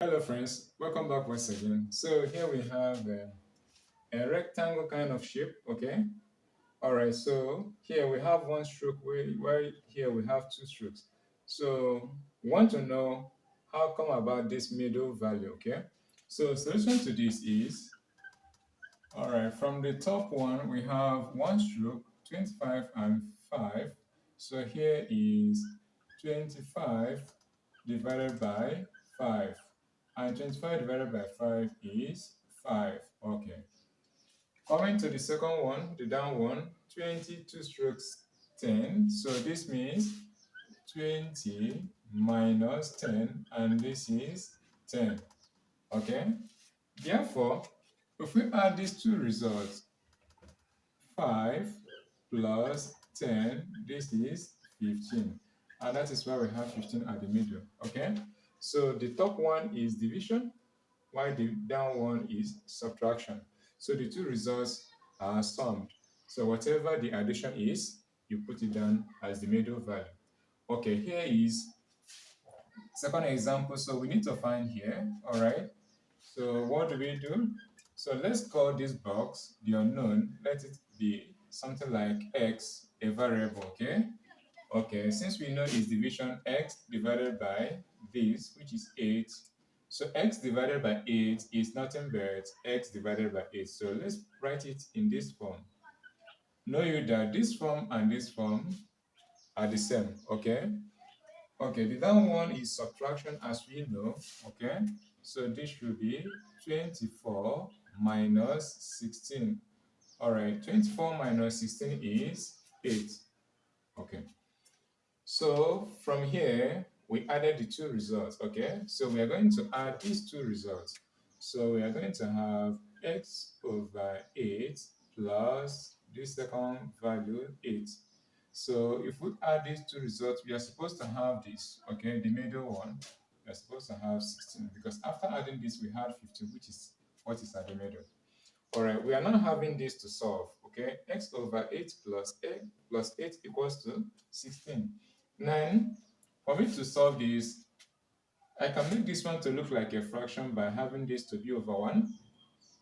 Hello friends, welcome back once again. So here we have a rectangle kind of shape, okay? All right, so here we have one stroke, where here we have two strokes. So we want to know how come about this middle value, okay? So solution to this is, all right, from the top one, we have one stroke, 25 and 5. So here is 25 divided by 5. And 25 divided by 5 is 5. Okay. Coming to the second one, the down one, 22 strokes 10. So this means 20 minus 10, and this is 10. Okay. Therefore, if we add these two results, 5 plus 10, this is 15. And that is why we have 15 at the middle. Okay. So the top one is division, while the down one is subtraction. So the two results are summed. So whatever the addition is, you put it down as the middle value. Okay, here is second example. So we need to find here, all right? So what do we do? So let's call this box the unknown. Let it be something like x, a variable, okay? Okay, since we know is division x divided by this, which is 8. So x divided by 8 is nothing but x divided by 8. So let's write it in this form. Know you that this form and this form are the same, okay? Okay, the down one is subtraction as we know, okay? So this should be 24 minus 16. All right, 24 minus 16 is 8. Okay. So from here, we added the two results, okay? So we are going to add these two results. So we are going to have x over 8 plus this second value 8. So if we add these two results, we are supposed to have this, okay? The middle one, we are supposed to have 16 because after adding this, we had 15, which is what is at the middle. All right, we are now having this to solve, okay? X over 8 plus 8 equals to 16. Then, for me to solve this, I can make this one to look like a fraction by having this to be over 1,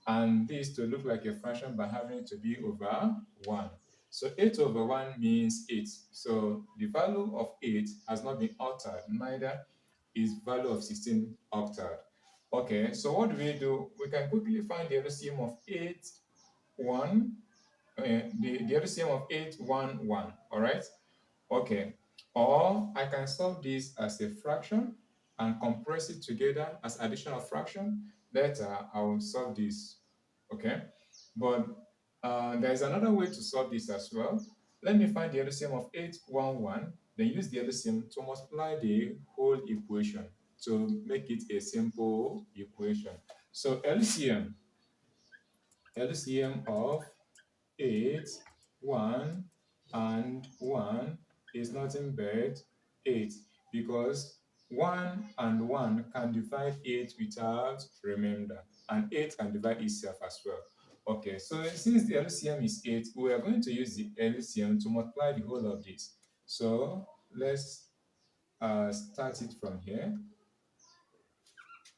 and this to look like a fraction by having it to be over 1. So 8 over 1 means 8. So the value of 8 has not been altered, neither is value of 16 altered. Okay, so what do we do? We can quickly find the LCM of 8, 1, the LCM of 8, 1, 1, all right? Okay, or I can solve this as a fraction and compress it together as additional fraction. Later, I will solve this, okay? But there is another way to solve this as well. Let me find the LCM of 8, 1, 1, then use the LCM to multiply the whole equation to make it a simple equation. So LCM of 8, 1, and 1 is nothing but 8 because 1 and 1 can divide 8 without remainder, and 8 can divide itself as well. Okay, so since the LCM is 8, we are going to use the LCM to multiply the whole of this. So let's start it from here.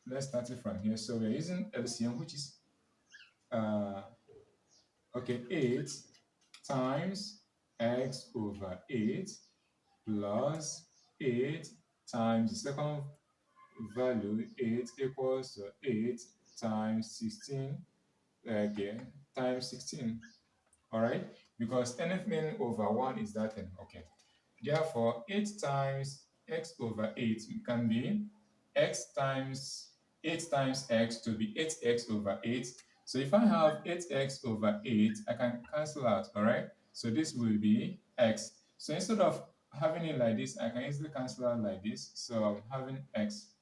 Let's start it from here. So we're using LCM, which is okay, 8 times x over 8 plus 8 times the second value 8 equals to 8 times 16 again times 16. All right, because anything over 1 is that thing. Okay, therefore 8 times x over 8 can be x times 8 times x to be 8x over 8. So if I have 8x over 8, I can cancel out, all right? So this will be x. So instead of having it like this, I can easily cancel out like this. So I'm having x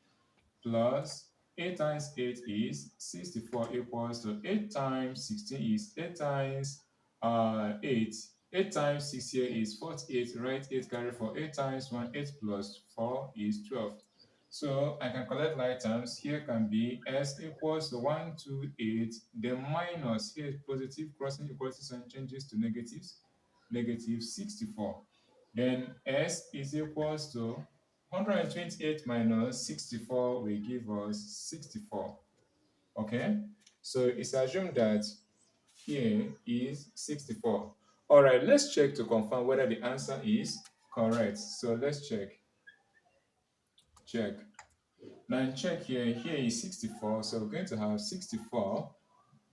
plus 8 times 8 is 64 equals to 8 times 16 is 8 times 8. 8 times 6 here is 48, right? 8 carry 4. 8 times 1, 8 plus 4 is 12. So I can collect like terms. Here can be s equals to 128. The minus here is positive, crossing equality sign changes to negatives, negative 64. Then s is equals to 128 minus 64 will give us 64. Okay, so it's assumed that here is 64. All right, let's check to confirm whether the answer is correct. So let's check. Now check here, here is 64, so we're going to have 64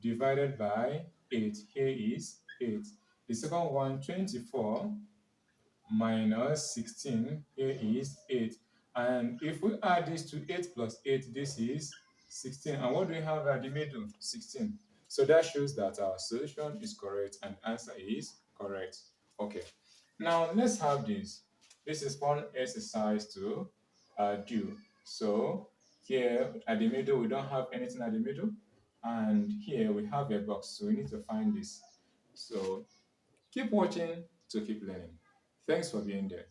divided by 8. Here is 8. The second one, 24 minus 16, here is 8. And if we add this to 8 plus 8, this is 16. And what do we have at the middle? 16. So that shows that our solution is correct and answer is correct. Okay. Now let's have this. This is one exercise to do. So here at the middle, we don't have anything at the middle. And here we have a box, so we need to find this. So keep watching to keep learning. Thanks for being there.